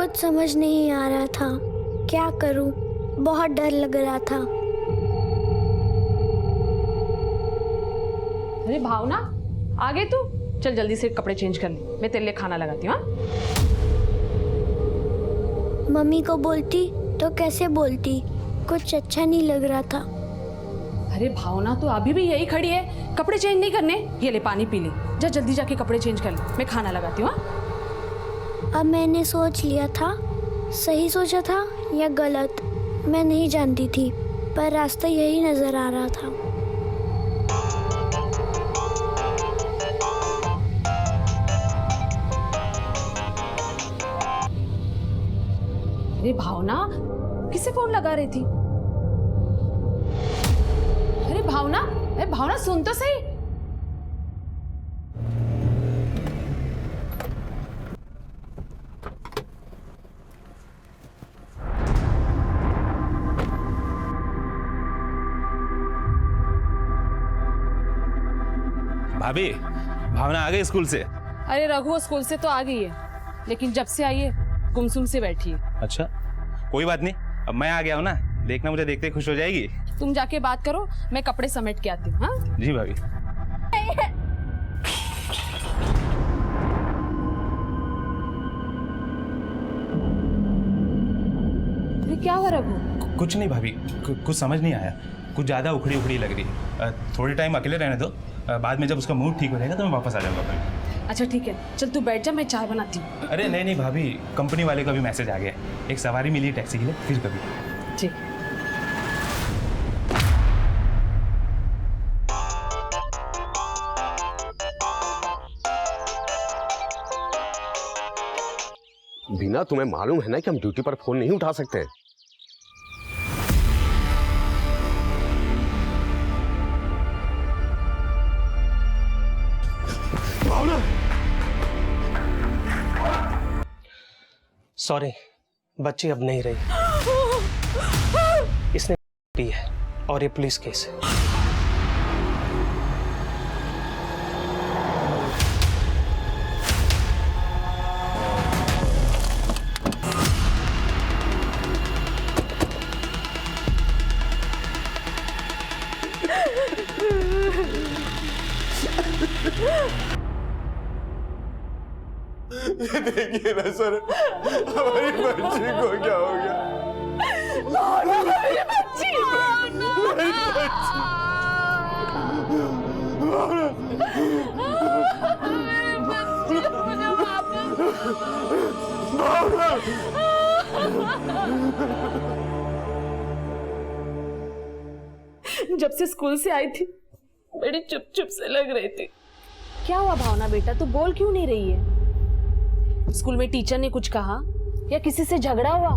कुछ समझ नहीं आ रहा था, क्या करूं? बहुत डर लग रहा था। अरे भावना, आ गए तू? चल जल्दी से कपड़े चेंज कर ले, मैं तेरे लिए खाना लगाती हूँ। मम्मी को बोलती तो कैसे बोलती, कुछ अच्छा नहीं लग रहा था। अरे भावना, तो अभी भी यही खड़ी है, कपड़े चेंज नहीं करने? ये ले पानी पी ले, जा जल्दी जाके कपड़े चेंज कर ले, मैं खाना लगाती हूँ। अब मैंने सोच लिया था, सही सोचा था या गलत मैं नहीं जानती थी, पर रास्ता यही नजर आ रहा था। अरे भावना, किसे फोन लगा रही थी? अरे भावना सुन तो सही। भाभी, भावना आ गई स्कूल से? अरे रघु स्कूल से तो आ गई है, लेकिन जब से आई है गुमसुम से बैठी है। अच्छा, कोई बात नहीं, अब मैं आ गया हूँ ना, देखना मुझे देखते खुश हो जाएगी। तुम जाके बात करो, मैं कपड़े समेट के आती हूँ। हाँ जी भाभी। अरे क्या हुआ रघु? कुछ नहीं भाभी, कुछ समझ नहीं आया, कुछ ज्यादा उखड़ी उखड़ी लग रही है। थोड़ी टाइम अकेले रहने दो, बाद में जब उसका मूड ठीक हो जाएगा तो मैं वापस आ जाऊंगा भाभी। अच्छा ठीक है, चल तू बैठ जा, मैं चाय बनाती हूँ। अरे नहीं भाभी, कंपनी वाले का भी मैसेज आ गया, एक सवारी मिली टैक्सी के लिए, फिर कभी। ठीक। बीना, तुम्हें मालूम है ना कि हम ड्यूटी पर फोन नहीं उठा सकते। भावना, सॉरी, बच्ची अब नहीं रही। इसने पी है और ये पुलिस केस है। देखिए ना सर, हमारी बच्ची को क्या हो गया? मेरी बच्ची, मेरी बच्ची। जब से स्कूल से आई थी बड़ी चुप चुप से लग रही थी। क्या हुआ भावना बेटा, तू बोल क्यों नहीं रही है? स्कूल में टीचर ने कुछ कहा या किसी से झगड़ा हुआ?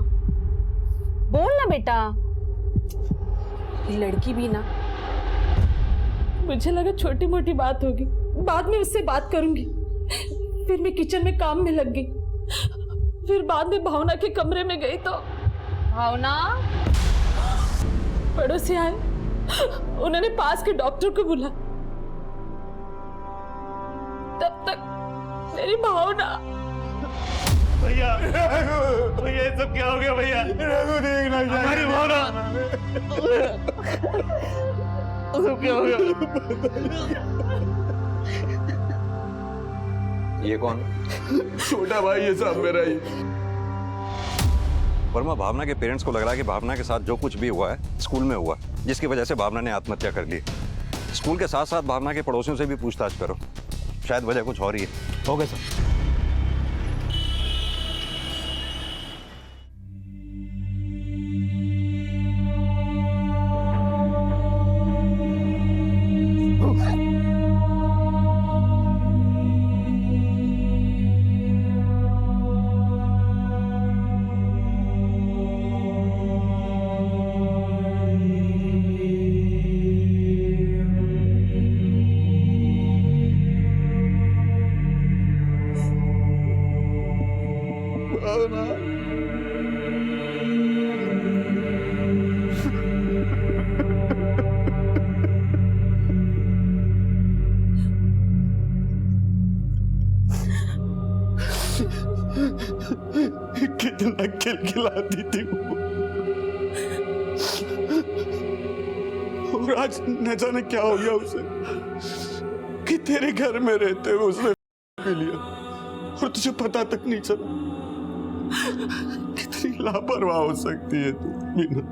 बोल ना बेटा। ये लड़की भी ना, मुझे लगा छोटी मोटी बात होगी, बाद में उससे बात करूंगी। फिर मैं किचन में काम में लग गई, फिर बाद में भावना के कमरे में गई तो भावना, पड़ोसी आए, उन्होंने पास के डॉक्टर को बुला। तब तक मेरी भावना। भैया, भैया ये सब क्या हो गया भैया? रघु देखना, हमारी भावना, सब क्या हो गया? ये कौन? छोटा भाई ये सब मेरा ही। वर्मा, भावना के पेरेंट्स को लग रहा है कि भावना के साथ जो कुछ भी हुआ है स्कूल में हुआ, जिसकी वजह से भावना ने आत्महत्या कर ली। स्कूल के साथ साथ भावना के पड़ोसियों से भी पूछताछ करो, शायद वजह कुछ और ही है। हो गया सर। कितना खिलखिलाती थी वो। और आज न जाने क्या हो गया उसे कि तेरे घर में रहते हुए उसने पी लिया और तुझे पता तक नहीं चला। कितनी लापरवाह हो सकती है तू मीना।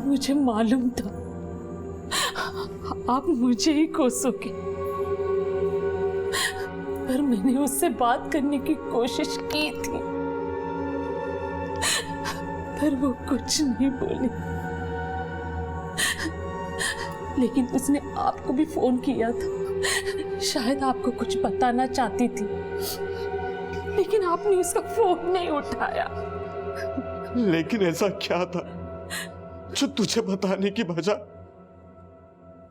मुझे मालूम था आप मुझे ही कोसोगे, पर मैंने उससे बात करने की कोशिश की थी, पर वो कुछ नहीं बोली। लेकिन उसने आपको भी फोन किया था, शायद आपको कुछ बताना चाहती थी, लेकिन आपने उसका फोन नहीं उठाया। लेकिन ऐसा क्या था जो तुझे बताने की बजाय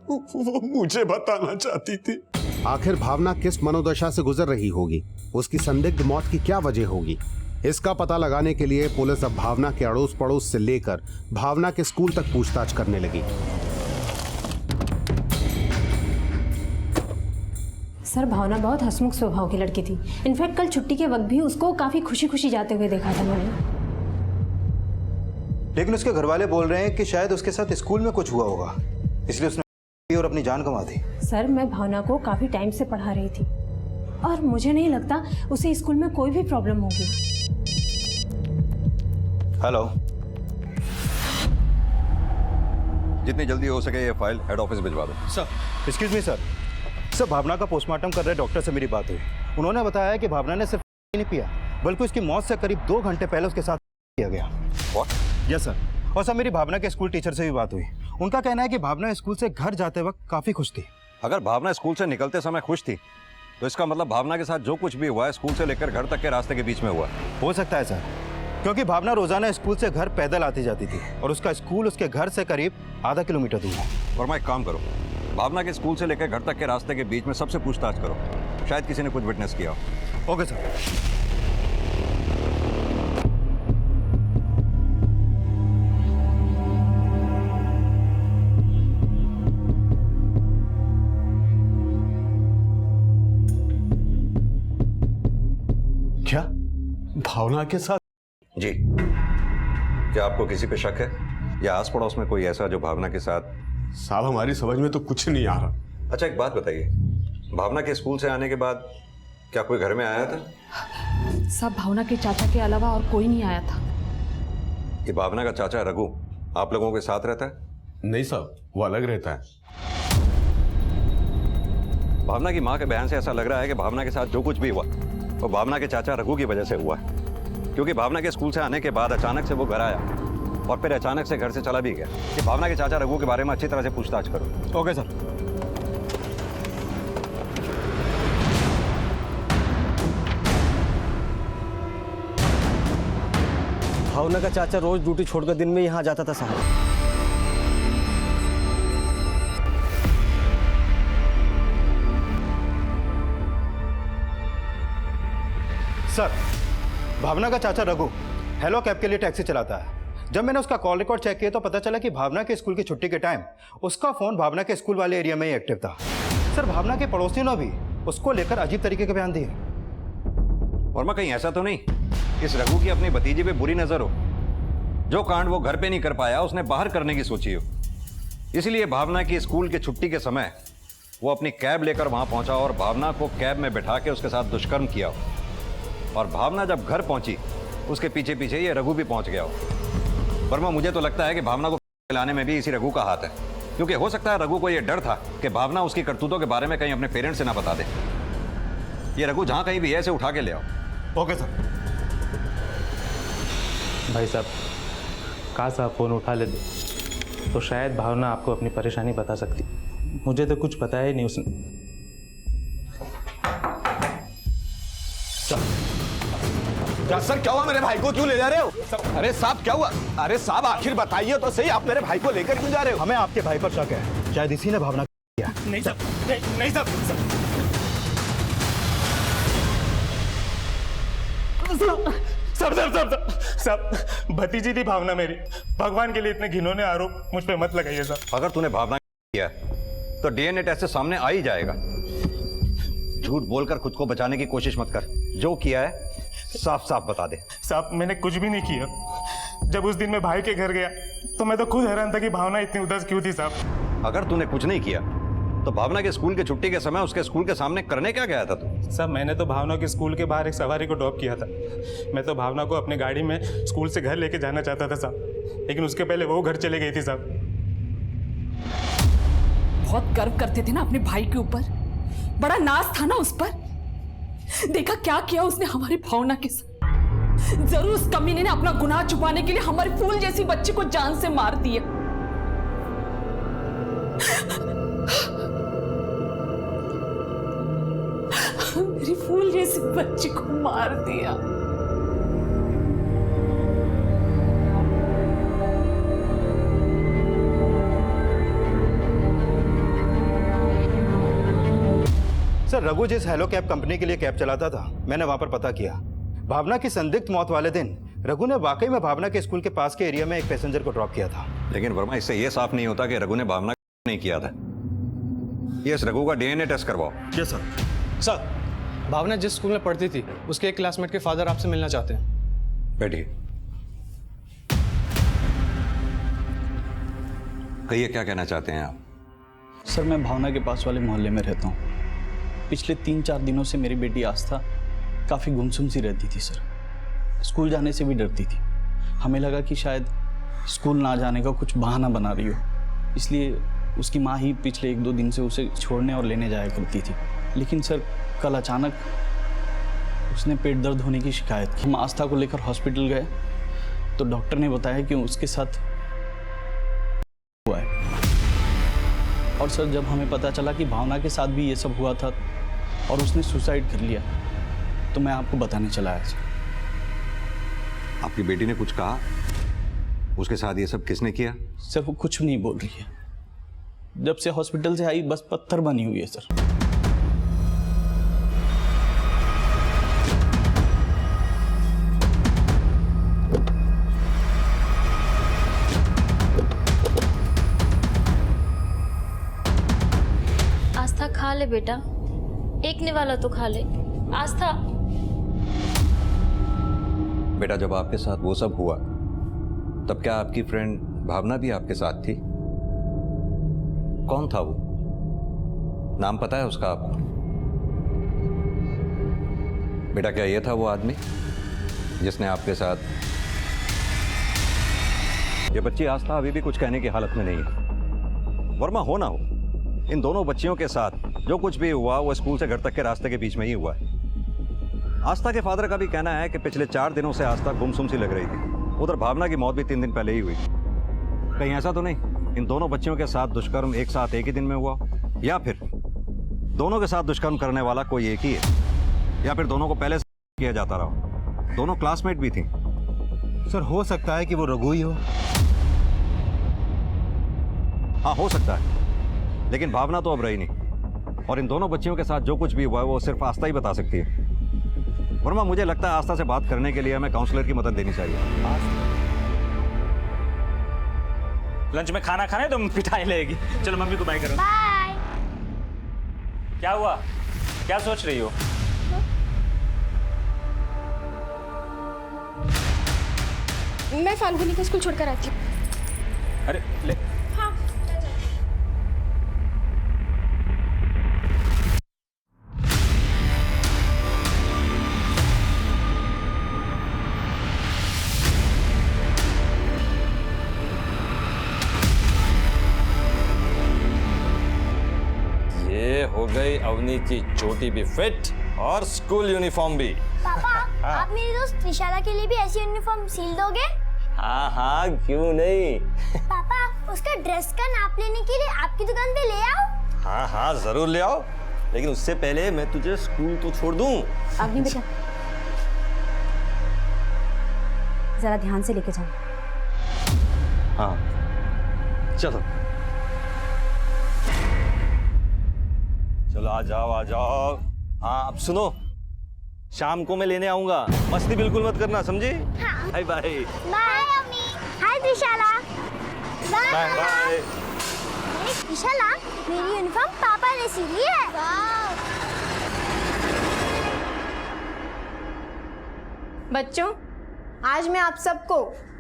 वो मुझे बताना चाहती थी? आखिर भावना किस मनोदशा से गुजर रही होगी, उसकी संदिग्ध मौत की क्या वजह होगी, इसका पता लगाने के लिए पुलिस अब भावना के अड़ोस पड़ोस से लेकर भावना के स्कूल तक पूछताछ करने लगी। सर, भावना बहुत हंसमुख स्वभाव की लड़की थी। इनफैक्ट कल छुट्टी के वक्त भी उसको काफी खुशी खुशी जाते हुए देखा था मैंने। लेकिन उसके घर वाले बोल रहे हैं कि शायद उसके साथ स्कूल में कुछ हुआ होगा, इसलिए उसने और अपनी जान गंवा दी। सर, मैं भावना को काफी टाइम से पढ़ा रही थी और मुझे नहीं लगता उसे स्कूल में कोई भी प्रॉब्लम होगी। हेलो, जितनी जल्दी हो सके ये फाइल हेड ऑफिस भिजवा दो। सर एक्सक्यूज मी सर, भावना का पोस्टमार्टम कर रहे डॉक्टर से मेरी बात हुई। उन्होंने बताया कि भावना ने सिर्फ नहीं पिया बल्कि उसकी मौत से करीब 2 घंटे पहले उसके साथ किया गया। Yes sir. और सर, मेरी भावना के स्कूल टीचर से भी बात हुई। उनका कहना है कि भावना स्कूल से घर जाते वक्त काफी खुश थी। अगर भावना स्कूल से निकलते समय खुश थी तो इसका मतलब भावना के साथ जो कुछ भी हुआ है स्कूल से लेकर घर तक के रास्ते के बीच में हुआ है। हो सकता है सर, क्योंकि भावना रोजाना स्कूल से घर पैदल आती जाती थी और उसका स्कूल उसके घर से करीब आधा किलोमीटर दूर है। और मैं एक काम करो, भावना के स्कूल से लेकर घर तक के रास्ते के बीच में सबसे पूछताछ करो, शायद किसी ने कुछ विटनेस किया हो। Okay sir. क्या भावना के साथ? जी, क्या आपको किसी पे शक है या आस पड़ोस में कोई ऐसा जो भावना के साथ? साहब, हमारी समझ में तो कुछ नहीं आ रहा। अच्छा, एक बात बताइए, भावना के स्कूल से आने के बाद क्या कोई घर में आया था? सब भावना के चाचा के अलावा और कोई नहीं आया था। ये भावना का चाचा रघु आप लोगों के साथ रहता है? नहीं साहब, वो अलग रहता है। भावना की माँ के बयान से ऐसा लग रहा है कि भावना के साथ जो कुछ भी हुआ वो भावना के चाचा रघु की वजह से हुआ है, क्योंकि भावना के स्कूल से आने के बाद अचानक से वो घर आया और फिर अचानक से घर से चला भी गया। कि भावना के चाचा रघु के बारे में अच्छी तरह से पूछताछ करो। Okay sir. भावना का चाचा रोज ड्यूटी छोड़कर दिन में यहाँ जाता था साहब। सर, भावना का चाचा रघु हेलो कैब के लिए टैक्सी चलाता है। जब मैंने उसका कॉल रिकॉर्ड चेक किया तो पता चला कि भावना के स्कूल की छुट्टी के टाइम उसका फोन भावना के स्कूल वाले एरिया में ही एक्टिव था। सर, भावना के पड़ोसियों ने भी उसको लेकर अजीब तरीके के बयान दिए। और मैं कहीं ऐसा तो नहीं इस रघु की अपनी भतीजी पे बुरी नजर हो? जो कांड वो घर पे नहीं कर पाया उसने बाहर करने की सोची हो, इसलिए भावना की स्कूल के छुट्टी के समय वो अपनी कैब लेकर वहां पहुंचा और भावना को कैब में बैठा के उसके साथ दुष्कर्म किया हो। और भावना जब घर पहुंची उसके पीछे पीछे ये रघु भी पहुंच गया हो। वर्मा, मुझे तो लगता है कि भावना को लाने में भी इसी रघु का हाथ है, क्योंकि हो सकता है रघु को यह डर था कि भावना उसकी करतूतों के बारे में कहीं अपने पेरेंट्स से ना बता दे। ये रघु जहां कहीं भी है इसे उठा के ले आओ। Okay sir. भाई साहब, काश आप फ़ोन उठा लेते तो शायद भावना आपको अपनी परेशानी बता सकती। मुझे तो कुछ बताया ही नहीं उसने। सर, क्या हुआ? मेरे भाई को क्यों ले जा रहे हो? अरे साहब, क्या हुआ? अरे साहब, आखिर बताइए तो सही, आप मेरे भाई को लेकर क्यों जा रहे हो? हमें आपके भाई पर शक है, शायद इसी ने भावना किया। नहीं साहब, नहीं साहब, सब भतीजी थी भावना मेरी। भगवान के लिए इतने घिनौने आरोप मुझ पे मत लगाइए साहब। अगर तूने भावना किया तो डीएनए टेस्ट से सामने आ ही जाएगा। झूठ बोलकर खुद को बचाने की कोशिश मत कर। जो किया है साफ साफ बता दे। साहब मैंने कुछ भी नहीं किया। जब उस दिन मैं भाई के घर गया तो मैं तो खुद हैरान था कि भावना इतनी उदास क्यों थी साहब। अगर तूने कुछ नहीं किया तो भावना के स्कूल के छुट्टी के समय उसके स्कूल के सामने करने क्या गया था तू? साहब मैंने तो भावना के स्कूल के बाहर एक सवारी को ड्रॉप किया था। मैं तो भावना को अपनी गाड़ी में स्कूल से घर लेके जाना चाहता था साहब, लेकिन उसके पहले वो घर चले गई थी साहब। बहुत गर्व करते थे ना अपने भाई के ऊपर, बड़ा नाज था ना उस पर। देखा क्या किया उसने हमारी भावना के साथ। जरूर उस कमीने ने अपना गुनाह छुपाने के लिए हमारी फूल जैसी बच्ची को जान से मार दिया। मेरी फूल जैसी बच्ची को मार दिया। सर रघु जिस हेलो कैब कंपनी के लिए कैब चलाता था, मैंने वहां पर पता किया। भावना की संदिग्ध मौत वाले दिन रघु ने वाकई में भावना के स्कूल के पास के एरिया में एक पैसेंजर को ड्रॉप किया था। लेकिन वर्मा, इससे यह साफ नहीं होता कि रघु ने भावना नहीं किया था। यस, रघु का डीएनए टेस्ट करवाओ। Yes sir. सर भावना जिस स्कूल में पढ़ती थी उसके एक क्लासमेट के फादर आपसे मिलना चाहते हैं। बैठिए। कहिए क्या कहना चाहते हैं आप? सर मैं भावना के पास वाले मोहल्ले में रहता हूँ। पिछले 3-4 दिनों से मेरी बेटी आस्था काफ़ी गुमसुम सी रहती थी सर। स्कूल जाने से भी डरती थी। हमें लगा कि शायद स्कूल ना जाने का कुछ बहाना बना रही हो, इसलिए उसकी माँ ही पिछले 1-2 दिन से उसे छोड़ने और लेने जाया करती थी। लेकिन सर कल अचानक उसने पेट दर्द होने की शिकायत की। हम आस्था को लेकर हॉस्पिटल गए तो डॉक्टर ने बताया कि उसके साथ हुआ है। और सर जब हमें पता चला कि भावना के साथ भी ये सब हुआ था और उसने सुसाइड कर लिया तो मैं आपको बताने चला आया सर। आपकी बेटी ने कुछ कहा? उसके साथ ये सब किसने किया? सर वो कुछ नहीं बोल रही है। जब से हॉस्पिटल से आई बस पत्थर बनी हुई है सर। आस्था खा ले बेटा, एक निवाला तो खा ले। आस्था बेटा, जब आपके साथ वो सब हुआ तब क्या आपकी फ्रेंड भावना भी आपके साथ थी? कौन था वो? नाम पता है उसका आपको? बेटा, क्या ये था वो आदमी जिसने आपके साथ? ये बच्ची आस्था अभी भी कुछ कहने की हालत में नहीं है। वर्मा, हो ना हो, इन दोनों बच्चियों के साथ जो कुछ भी हुआ वो स्कूल से घर तक के रास्ते के बीच में ही हुआ है। आस्था के फादर का भी कहना है कि पिछले 4 दिनों से आस्था गुमसुम सी लग रही थी। उधर भावना की मौत भी 3 दिन पहले ही हुई। कहीं ऐसा तो नहीं इन दोनों बच्चियों के साथ दुष्कर्म एक साथ एक ही दिन में हुआ, या फिर दोनों के साथ दुष्कर्म करने वाला कोई एक ही है, या फिर दोनों को पहले से किया जाता रहा? दोनों क्लासमेट भी थी। सर हो सकता है कि वो रघु ही हो। हाँ, हो सकता है, लेकिन भावना तो अब रही नहीं, और इन दोनों बच्चियों के साथ जो कुछ भी हुआ है वो सिर्फ आस्था ही बता सकती है। वर्मा, मुझे लगता है आस्था से बात करने के लिए हमें काउंसलर की मदद लेनी चाहिए। लंच में खाना खाने तो पिटाई लगेगी। चलो मम्मी को बाय करो। बाय। क्या हुआ? क्या सोच रही हो? मैं फाल्गुनी को स्कूल छोड़कर आती हूँ। अरे ले। हाँ। ये हो गई अवनी की चोटी भी फिट और स्कूल यूनिफॉर्म भी। पापा, आप मेरी दोस्त त्रिशाला के लिए भी ऐसी यूनिफॉर्म सिल दोगे? हाँ हाँ, क्यों नहीं। पापा, उसका ड्रेस का नाप लेने के लिए आपकी दुकान पे ले आओ। हाँ हाँ जरूर ले आओ, लेकिन उससे पहले मैं तुझे स्कूल तो छोड़ दूं। अग्नि बेटा जरा ध्यान से लेके जाओ। हाँ चलो चलो, आ जाओ आ जाओ। हाँ अब सुनो, शाम को मैं लेने आऊंगा, मस्ती बिल्कुल मत करना, समझे? हाँ। Bye bye. बाय अम्मी। Hi Trishala. Bye bye. Trishala, मेरी यूनिफॉर्म पापा ने सिली है। बच्चों, आज मैं आप सबको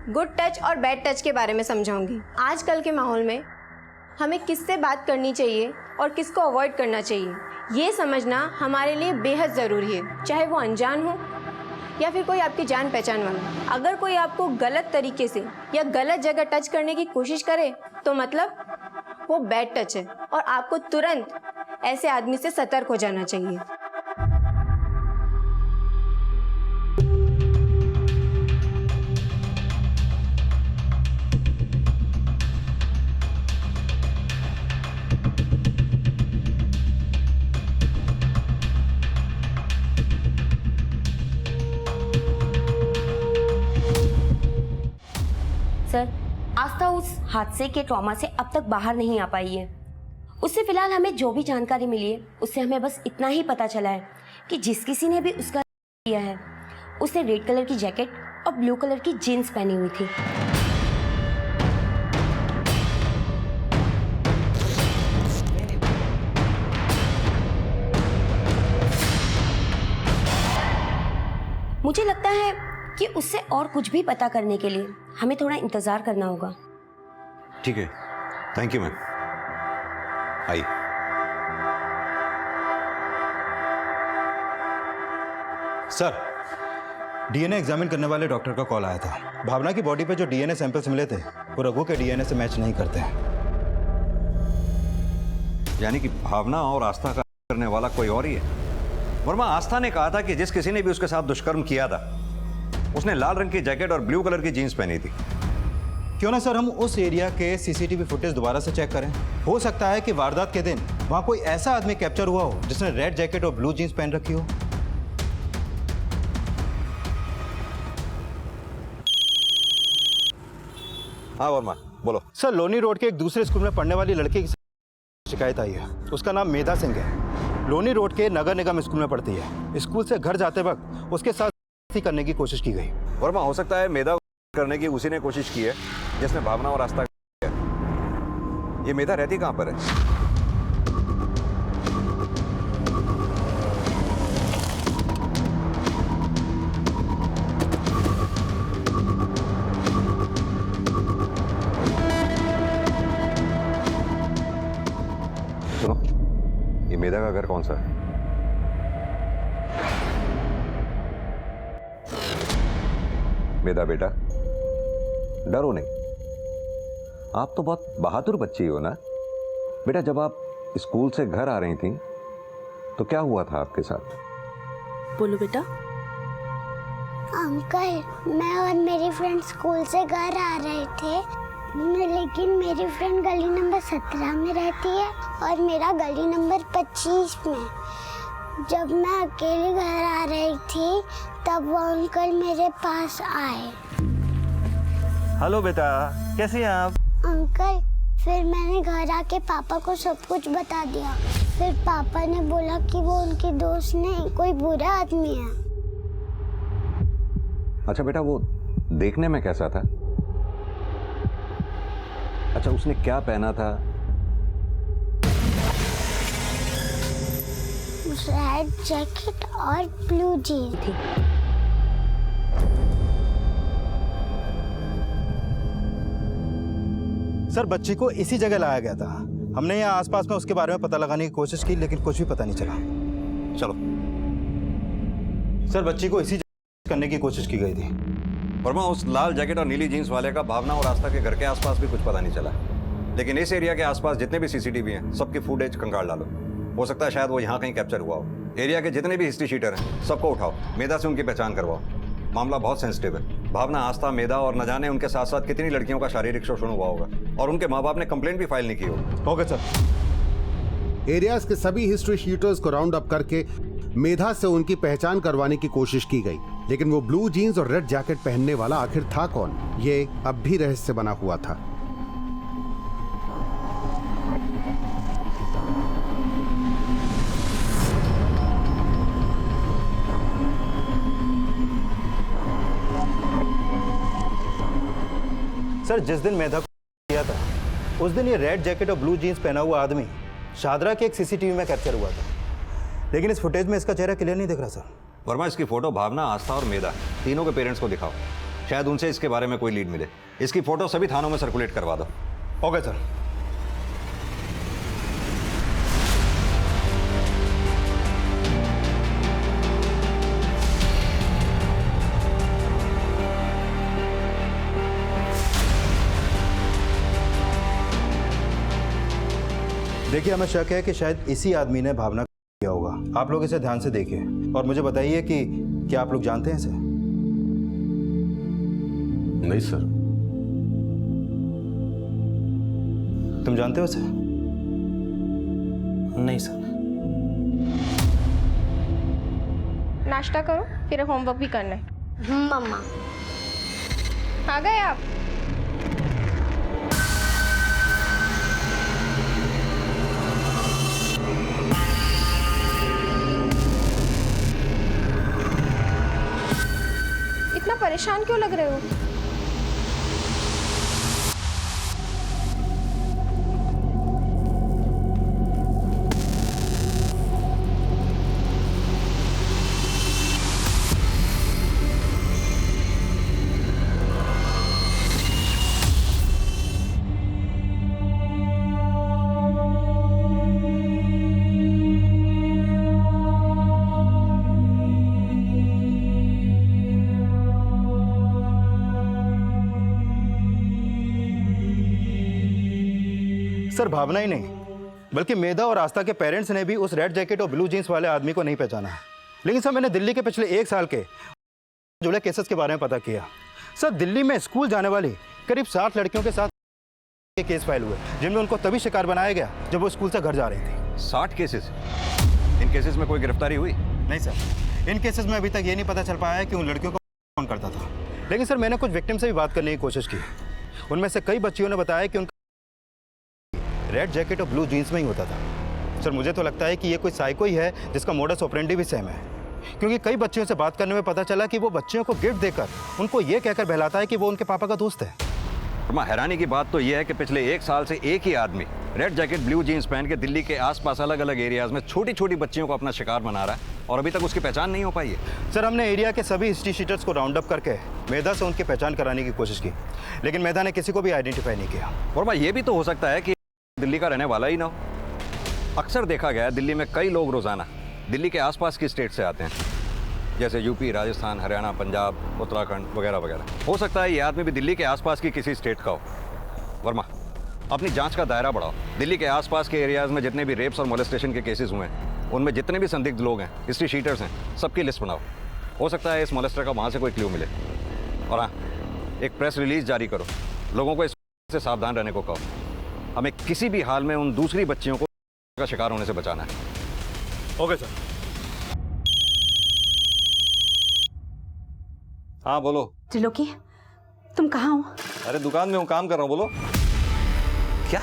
गुड टच और बैड टच के बारे में समझाऊंगी। आजकल के माहौल में हमें किससे बात करनी चाहिए और किसको अवॉइड करना चाहिए, ये समझना हमारे लिए बेहद ज़रूरी है, चाहे वो अनजान हो या फिर कोई आपकी जान पहचान वाला। अगर कोई आपको गलत तरीके से या गलत जगह टच करने की कोशिश करे तो मतलब वो बैड टच है और आपको तुरंत ऐसे आदमी से सतर्क हो जाना चाहिए। सर, आस्था उस हादसे के ट्रॉमा से अब तक बाहर नहीं आ पाई है। उससे फिलहाल हमें जो भी जानकारी मिली है उससे हमें बस इतना ही पता चला है कि जिस किसी ने भी उसका किया है उसने रेड कलर की जैकेट और ब्लू कलर की जीन्स पहनी हुई थी। मुझे लगता है कि उससे और कुछ भी पता करने के लिए हमें थोड़ा इंतजार करना होगा। ठीक है, थैंक यू मैम। आइए। सर, डीएनए एग्जामिन करने वाले डॉक्टर का कॉल आया था। भावना की बॉडी पे जो डीएनए सैंपल्स मिले थे वो रघु के डीएनए से मैच नहीं करते हैं। यानी कि भावना और आस्था का करने वाला कोई और ही है। वर्मा, आस्था ने कहा था कि जिस किसी ने भी उसके साथ दुष्कर्म किया था उसने लाल रंग की जैकेट और ब्लू कलर की जीन्स पहनी थी। क्यों ना सर हम उस एरिया के सीसीटीवी फुटेज दोबारा से चेक करें। हो सकता है कि वारदात के दिन वहां कोई ऐसा आदमी कैप्चर हुआ हो जिसने रेड जैकेट और ब्लू जीन्स पहन रखी हो। हाँ वर्मा, बोलो। सर, लोनी रोड के एक दूसरे स्कूल में पढ़ने वाली लड़की की शिकायत आई है। उसका नाम मेधा सिंह है। लोनी रोड के नगर निगम स्कूल में पढ़ती है। स्कूल से घर जाते वक्त उसके साथ करने की कोशिश की गई। वर्मा, हो सकता है मेधा करने की उसी ने कोशिश की है जिसने भावना और आस्था किया। ये मेधा रहती कहाँ पर है? सुनो, ये मेधा का घर कौन सा है? मेधा बेटा, डरो नहीं। आप तो बहुत बहादुर बच्ची हो ना बेटा। जब आप स्कूल से घर आ रही थी तो क्या हुआ था आपके साथ? बोलो बेटा। अंकल, मैं और मेरी फ्रेंड स्कूल से घर आ रहे थे, लेकिन मेरी फ्रेंड गली नंबर 17 में रहती है और मेरा गली नंबर 25 में। जब मैं अकेले घर आ रही थी तब वो अंकल मेरे पास आए। हेलो बेटा, कैसी हैं आप? अंकल, फिर मैंने घर आके पापा को सब कुछ बता दिया। फिर पापा ने बोला कि वो उनके दोस्त नहीं, कोई बुरा आदमी है। अच्छा बेटा, वो देखने में कैसा था? अच्छा, उसने क्या पहना था? रेड जैकेट और ब्लू जीन्स थी। सर, बच्ची को इसी जगह लाया गया था। हमने यहाँ आसपास में उसके बारे में पता लगाने की कोशिश की लेकिन कुछ भी पता नहीं चला। चलो। सर, बच्ची को इसी जगह करने की कोशिश की गई थी। वर्मा, उस लाल जैकेट और नीली जीन्स वाले का भावना और आस्था के घर के आसपास भी कुछ पता नहीं चला। लेकिन इस एरिया के आसपास जितने भी सीसीटीवी हैं सबकी फुटेज कंगाल डालो। हो सकता है शायद वो यहाँ कहीं कैप्चर हुआ हो। एरिया के जितने भी हिस्ट्री शीटर हैं सबको उठाओ, मेधा से उनकी पहचान करवाओ। मामला बहुत सेंसिटिव है। भावना, आस्था, मेधा और न जाने उनके साथ साथ कितनी लड़कियों का शारीरिक शोषण हुआ होगा और उनके माँ बाप ने कंप्लेंट भी फाइल नहीं की होगी। Okay sir. एरियाज के सभी हिस्ट्री शीटर्स को राउंड अप करके मेधा से उनकी पहचान करवाने की कोशिश की गई, लेकिन वो ब्लू जीन्स और रेड जैकेट पहनने वाला आखिर था कौन, ये अब भी रहस्य बना हुआ था। सर, जिस दिन मेधा को किया था उस दिन ये रेड जैकेट और ब्लू जीन्स पहना हुआ आदमी शादरा के एक सीसीटीवी में कैप्चर हुआ था, लेकिन इस फुटेज में इसका चेहरा क्लियर नहीं दिख रहा सर। वर्मा, इसकी फोटो भावना, आस्था और मेधा तीनों के पेरेंट्स को दिखाओ। शायद उनसे इसके बारे में कोई लीड मिले। इसकी फोटो सभी थानों में सर्कुलेट करवा दो। Okay sir. देखिए, हमें शक है कि शायद इसी आदमी ने भावना किया होगा। आप लोग इसे ध्यान से देखिए और मुझे बताइए कि क्या आप लोग जानते हैं इसे? नहीं सर। तुम जानते हो इसे? नहीं सर। नाश्ता करो, फिर होमवर्क भी करना है। मम्मा। आ गए आप? इतना परेशान क्यों लग रहे हो? सर, भावना ही नहीं बल्कि मेधा और आस्था के पेरेंट्स ने भी उस रेड जैकेट और ब्लू जीन्स वाले आदमी को नहीं पहचाना है। लेकिन सर, मैंने दिल्ली के पिछले 1 साल के जुड़े केसेस के बारे में पता किया। सर, दिल्ली में स्कूल जाने वाली करीब 60 लड़कियों के साथ केस फाइल हुए, जिनमें उनको तभी शिकार बनाया गया जब वो स्कूल से घर जा रही थी। 60 केसेस? इन केसेस में कोई गिरफ्तारी हुई? नहीं सर, इन केसेस में अभी तक ये नहीं पता चल पाया है कि उन लड़कियों को कौन करता था। लेकिन सर, मैंने कुछ विक्टिम से भी बात करने की कोशिश की। उनमें से कई बच्चियों ने बताया कि उनका रेड जैकेट और ब्लू जीन्स में ही होता था। सर, मुझे तो लगता है कि ये कोई साइको ही है जिसका मोडस ऑपरेंडी भी सेम है, क्योंकि कई बच्चियों से बात करने में पता चला कि वो बच्चियों को गिफ्ट देकर उनको ये कहकर बहलाता है कि वो उनके पापा का दोस्त है। हैरानी की बात तो यह है कि पिछले 1 साल से एक ही आदमी रेड जैकेट ब्लू जीन्स पहन के दिल्ली के आसपास अलग अलग एरियाज में छोटी छोटी बच्चियों को अपना शिकार बना रहा है और अभी तक उसकी पहचान नहीं हो पाई है। सर, हमने एरिया के सभी हिस्ट्री शीटर्स को राउंड अप करके मेधा से उनकी पहचान कराने की कोशिश की, लेकिन मेधा ने किसी को भी आइडेंटिफाई नहीं किया। वर्मा, ये भी तो हो सकता है कि दिल्ली का रहने वाला ही ना हो। अक्सर देखा गया है दिल्ली में कई लोग रोजाना दिल्ली के आसपास की स्टेट से आते हैं, जैसे यूपी, राजस्थान, हरियाणा, पंजाब, उत्तराखंड वगैरह वगैरह। हो सकता है ये आदमी भी दिल्ली के आसपास की किसी स्टेट का हो। वर्मा, अपनी जांच का दायरा बढ़ाओ। दिल्ली के आसपास के एरियाज में जितने भी रेप्स और मोलेस्टेशन के केसेस हुए हैं, उनमें जितने भी संदिग्ध लोग हैं, हिस्ट्री शीटर्स हैं, सबकी लिस्ट बनाओ। हो सकता है इस मोलेस्टर का वहाँ से कोई क्लू मिले। और हाँ, एक प्रेस रिलीज जारी करो, लोगों को इस से सावधान रहने को कहो। हमें किसी भी हाल में उन दूसरी बच्चियों को का शिकार होने से बचाना है। Okay sir. हाँ बोलो। त्रिलोकी, तुम कहाँ हो? अरे दुकान में हूँ, काम कर रहा हूँ। बोलो। क्या?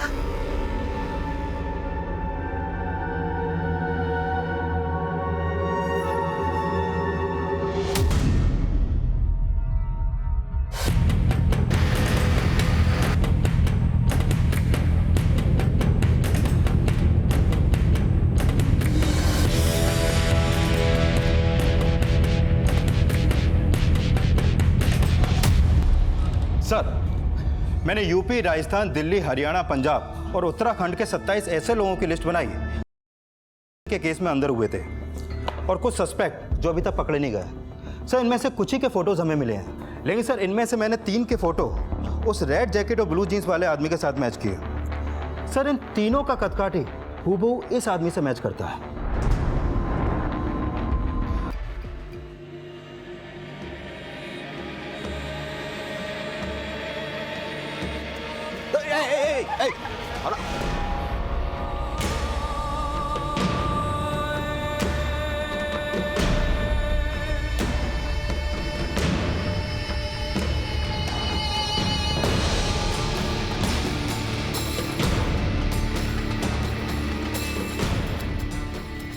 सर, मैंने यूपी, राजस्थान, दिल्ली, हरियाणा, पंजाब और उत्तराखंड के 27 ऐसे लोगों की लिस्ट बनाई के केस में अंदर हुए थे और कुछ सस्पेक्ट जो अभी तक पकड़े नहीं गए। सर, इनमें से कुछ ही के फोटोज हमें मिले हैं, लेकिन सर इनमें से मैंने 3 के फोटो उस रेड जैकेट और ब्लू जीन्स वाले आदमी के साथ मैच किए। सर, इन तीनों का कदकाठी हूबहू इस आदमी से मैच करता है।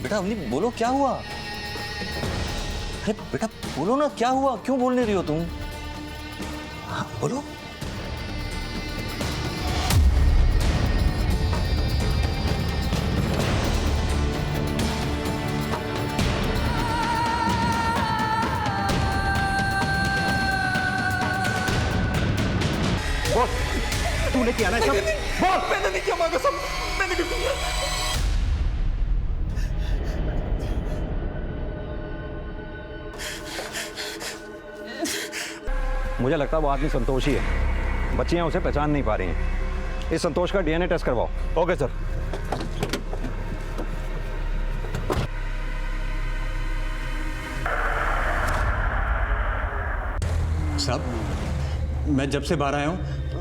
बेटा अवनी, बोलो क्या हुआ? अरे बेटा बोलो ना, क्या हुआ? क्यों बोल नहीं रही हो तुम? हाँ बोलो। तूने किया ना सब? बोल। मैंने नहीं किया, माँ कसम, मैंने नहीं किया। मुझे लगता है वो आदमी संतोष ही है। बच्चियां उसे पहचान नहीं पा रही हैं। इस संतोष का डीएनए टेस्ट करवाओ। Okay sir. साहब, मैं जब से बाहर आया हूँ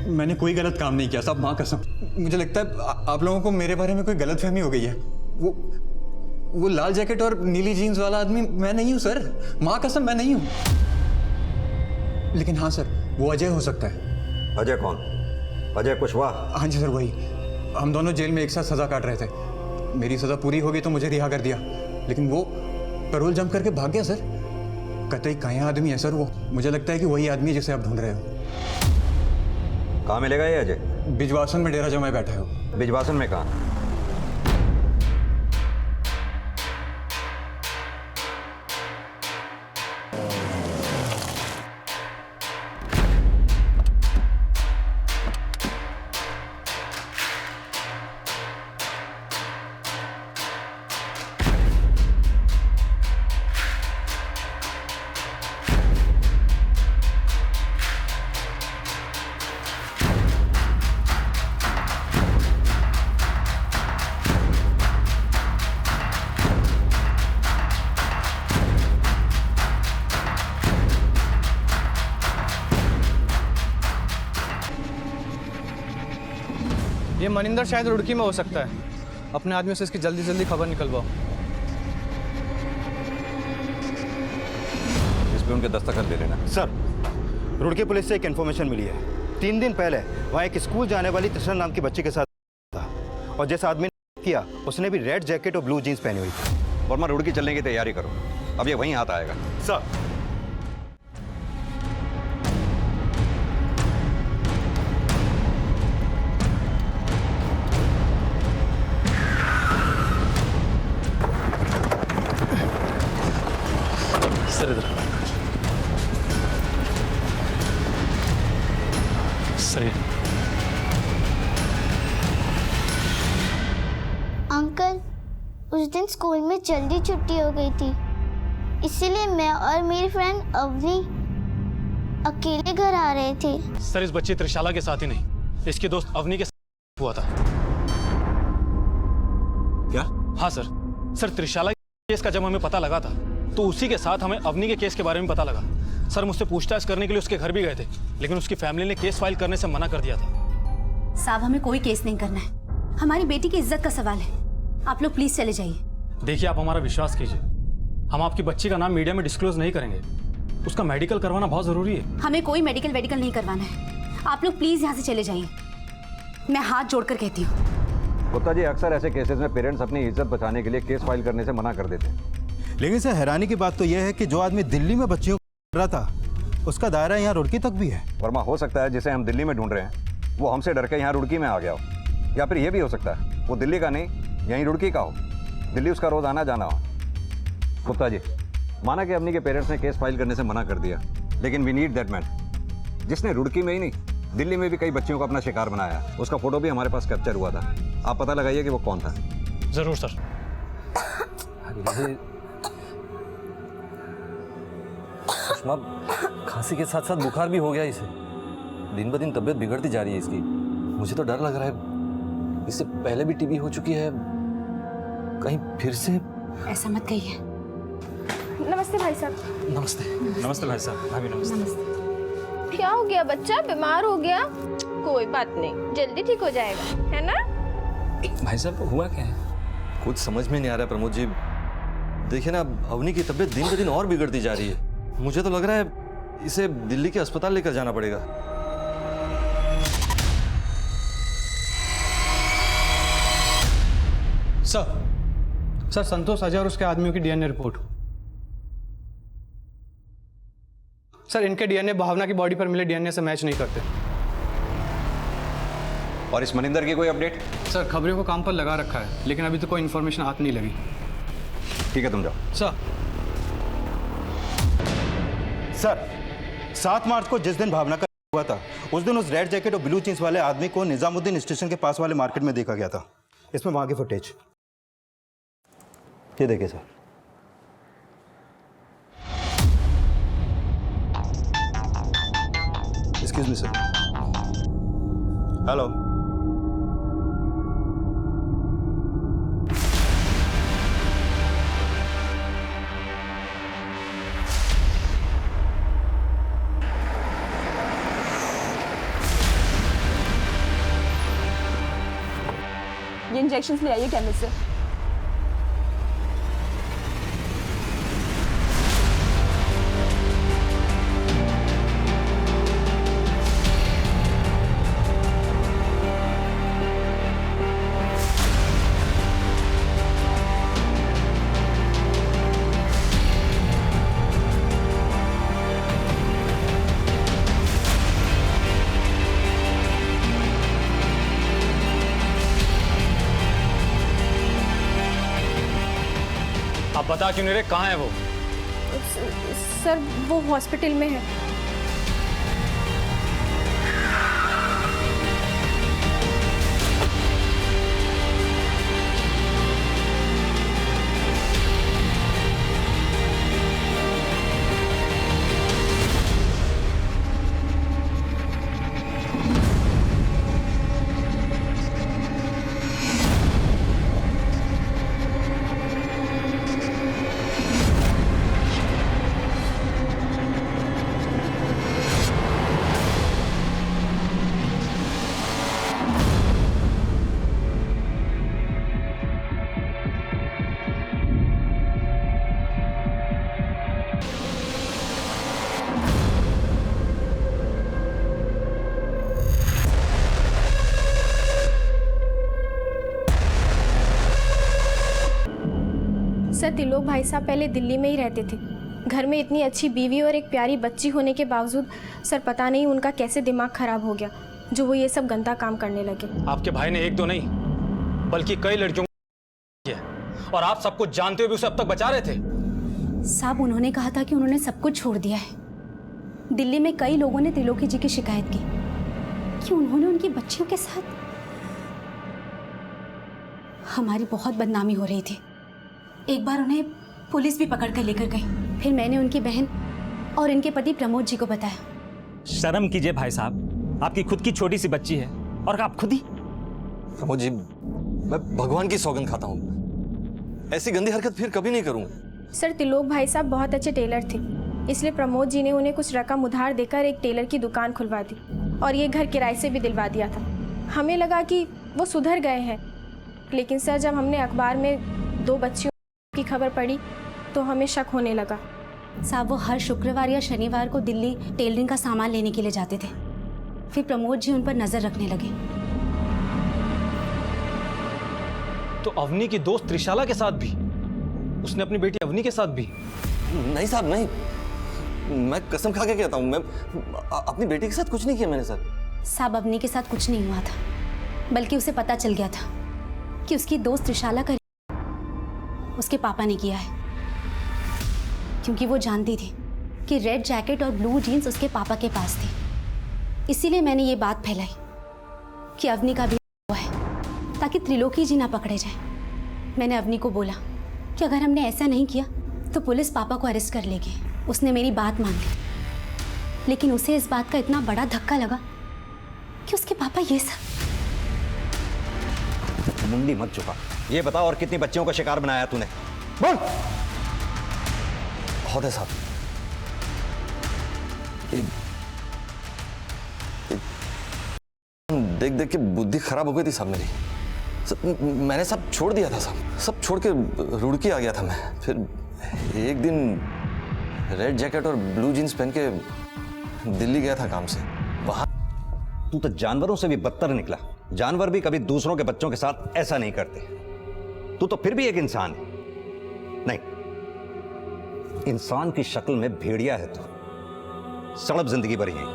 मैंने कोई गलत काम नहीं किया साहब, माँ कसम। मुझे लगता है आप लोगों को मेरे बारे में कोई गलतफहमी हो गई है। वो लाल जैकेट और नीली जीन्स वाला आदमी मैं नहीं हूँ सर, माँ कसम मैं नहीं हूँ। लेकिन हाँ सर, वो अजय हो सकता है। अजय कौन? अजय कुशवाहा? हाँ जी सर, वही। हम दोनों जेल में एक साथ सजा काट रहे थे। मेरी सजा पूरी हो गई तो मुझे रिहा कर दिया, लेकिन वो पैरोल जंप करके भाग गया सर। कतई कहीं आदमी है सर वो। मुझे लगता है कि वही आदमी है जिसे आप ढूंढ रहे हो। कहाँ मिलेगा ये अजय? बिजवासन में डेरा जमाए बैठा है। बिजवासन में कहाँ? ये मनिंदर शायद रुड़की में हो सकता है। अपने आदमियों से इसकी जल्दी जल्दी खबर निकलवाओ। इस पे उनके दस्तखत ले लेना। सर, रुड़की पुलिस से एक इन्फॉर्मेशन मिली है। 3 दिन पहले वहाँ एक स्कूल जाने वाली तृष्णा नाम की बच्ची के साथ था, और जिस आदमी ने किया उसने भी रेड जैकेट और ब्लू जीन्स पहनी हुई थी। वर्मा, रुड़की चलने की तैयारी करो, अब ये वहीं हाथ आएगा। सर। सर इधर सर। अंकल, उस दिन स्कूल में जल्दी छुट्टी हो गई थी, इसीलिए मैं और मेरी फ्रेंड अवनी अकेले घर आ रहे थे। सर, इस बच्ची त्रिशाला के साथ ही नहीं, इसके दोस्त अवनी के साथ हुआ था। क्या? हाँ सर, त्रिशाला के केस का जब हमें पता लगा था तो उसी के साथ हमें अवनी के केस के बारे में पता लगा। सर, मुझसे पूछताछ करने के लिए उसके घर भी गए थे, लेकिन उसकी फैमिली ने केस फाइल करने से मना कर दिया था। साहब, हमें कोई केस नहीं करना है, हमारी बेटी की इज्जत का सवाल है। आप लोग प्लीज चले जाइए। देखिए, आप हमारा विश्वास कीजिए, हम आपकी बच्ची का नाम मीडिया में डिस्क्लोज नहीं करेंगे। उसका मेडिकल करवाना बहुत जरूरी है। हमें कोई मेडिकल नहीं करवाना है। आप लोग प्लीज यहाँ से चले जाइए, मैं हाथ जोड़कर कहती हूँ। गुप्ता जी, अक्सर ऐसे केसेस में पेरेंट्स अपनी इज्जत बचाने के लिए केस फाइल करने से मना कर देते हैं। लेकिन सर, हैरानी की बात तो यह है कि जो आदमी दिल्ली में बच्चियों को रहा था उसका दायरा यहाँ रुड़की तक भी है। वर्मा, हो सकता है जिसे हम दिल्ली में ढूंढ रहे हैं वो हमसे डर के यहाँ रुड़की में आ गया हो, या फिर ये भी हो सकता है वो दिल्ली का नहीं, यहीं रुड़की का हो। दिल्ली उसका रोज आना जाना हो। गुप्ता जी, माना कि अवनी के पेरेंट्स ने केस फाइल करने से मना कर दिया, लेकिन वी नीड दैट मैन जिसने रुड़की में ही नहीं दिल्ली में भी कई बच्चियों को अपना शिकार बनाया। उसका फोटो भी हमारे पास कैप्चर हुआ था। आप पता लगाइए कि वो कौन था। जरूर सर। सुषमा, खांसी के साथ साथ बुखार भी हो गया इसे। दिन ब दिन तबीयत बिगड़ती जा रही है इसकी। मुझे तो डर लग रहा है, इससे पहले भी टीबी हो चुकी है, कहीं फिर से। ऐसा मत कहिए। नमस्ते भाई साहब। नमस्ते। नमस्ते भाई साहब। भाभी नमस्ते। क्या हो गया? बच्चा बीमार हो गया? कोई बात नहीं, जल्दी ठीक हो जाएगा, है ना? भाई साहब, हुआ क्या है? कुछ समझ में नहीं आ रहा प्रमोद जी। देखिए ना, अवनी की तबीयत दिन ब दिन और बिगड़ती जा रही है। मुझे तो लग रहा है इसे दिल्ली के अस्पताल लेकर जाना पड़ेगा। सर, संतोष, अजय और उसके आदमियों की डीएनए रिपोर्ट। सर, इनके डीएनए भावना की बॉडी पर मिले डीएनए से मैच नहीं करते। और इस मनिंदर की कोई अपडेट? सर, खबरों को काम पर लगा रखा है, लेकिन अभी तो कोई इन्फॉर्मेशन हाथ नहीं लगी। ठीक है, तुम जाओ। सर, 7 मार्च को जिस दिन भावना का हुआ था उस दिन उस रेड जैकेट और ब्लू जींस वाले आदमी को निजामुद्दीन स्टेशन के पास वाले मार्केट में देखा गया था। इसमें वहां की फुटेज ये देखिए sir. Excuse me sir. Hello. ये इंजेक्शंस ले आइए केमिस्ट से। आप बता क्यों नहीं रहे, कहाँ है वो? सर वो हॉस्पिटल में है। सर त्रिलोक भाई साहब पहले दिल्ली में ही रहते थे। घर में इतनी अच्छी बीवी और एक प्यारी बच्ची होने के बावजूद सर पता नहीं उनका कैसे दिमाग खराब हो गया जो वो ये सब गंदा काम करने लगे। आपके भाई ने एक दो नहीं बल्कि कई लड़कियों को किया और आप सब कुछ जानते हुए भी उसे अब तक बचा रहे थे। साहब उन्होंने कहा था कि उन्होंने सब कुछ छोड़ दिया है। दिल्ली में कई लोगों ने त्रिलोकी जी की शिकायत की कि उन्होंने उनकी बच्चियों के साथ हमारी बहुत बदनामी हो रही थी। एक बार उन्हें पुलिस भी पकड़ कर लेकर गई। फिर मैंने उनकी बहन और इनके पति प्रमोद जी को बताया। शर्म कीजिए भाई साहब, आपकी खुद की छोटी सी बच्ची है और आप खुद ही। प्रमोद जी, मैं भगवान की सौगंध खाता हूँ, ऐसी गंदी हरकत फिर कभी नहीं करूँगा। सर त्रिलोक भाई साहब बहुत अच्छे टेलर थे, इसलिए प्रमोद जी ने उन्हें कुछ रकम उधार देकर एक टेलर की दुकान खुलवा दी और ये घर किराए से भी दिलवा दिया था। हमें लगा कि वो सुधर गए हैं, लेकिन सर जब हमने अखबार में 2 बच्चियों की खबर पड़ी तो हमें शक होने लगा। साहब वो हर शुक्रवार या शनिवार को दिल्ली टेलरिंग का सामान लेने के लिए जाते थे। फिर प्रमोद जी उन पर नजर रखने लगे। तो अवनी की दोस्त त्रिशाला के साथ भी? उसने अपनी बेटी अवनी के साथ भी? नहीं साहब नहीं, मैं कसम खा के कहता हूँ, मैं अपनी बेटी के साथ कुछ नहीं किया मैंने सर। साहब अवनी के साथ कुछ नहीं हुआ था, बल्कि उसे पता चल गया था कि उसकी दोस्त त्रिशाला का उसके पापा ने किया है, क्योंकि वो जानती थी कि रेड जैकेट और ब्लू जीन्स उसके पापा के पास थी। इसीलिए मैंने ये बात फैलाई कि अवनी का भी हुआ है, ताकि त्रिलोकी जी ना पकड़े जाए। मैंने अवनी को बोला कि अगर हमने ऐसा नहीं किया तो पुलिस पापा को अरेस्ट कर लेगी। उसने मेरी बात मान ली, लेकिन उसे इस बात का इतना बड़ा धक्का लगा कि उसके पापा ये सब। मुंडी मत चुका, ये बता और कितनी बच्चियों का शिकार बनाया तूने? बोल। बहुत है साहब, देख देख के बुद्धि खराब हो गई थी साहब मेरी। मैंने सब छोड़ दिया था साहब, सब छोड़ के रुड़की आ गया था मैं। फिर एक दिन रेड जैकेट और ब्लू जीन्स पहन के दिल्ली गया था काम से। वहां तू तो जानवरों से भी बदतर निकला। जानवर भी कभी दूसरों के बच्चों के साथ ऐसा नहीं करते। तू तो फिर भी एक इंसान है। नहीं, इंसान की शक्ल में भेड़िया है तू। सड़प जिंदगी भर यहीं।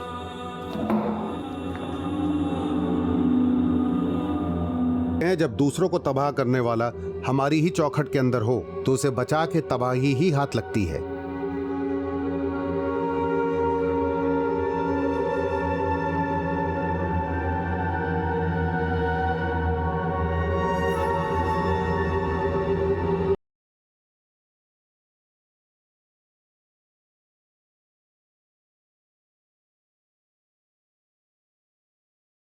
जब दूसरों को तबाह करने वाला हमारी ही चौखट के अंदर हो तो उसे बचा के तबाही ही हाथ लगती है।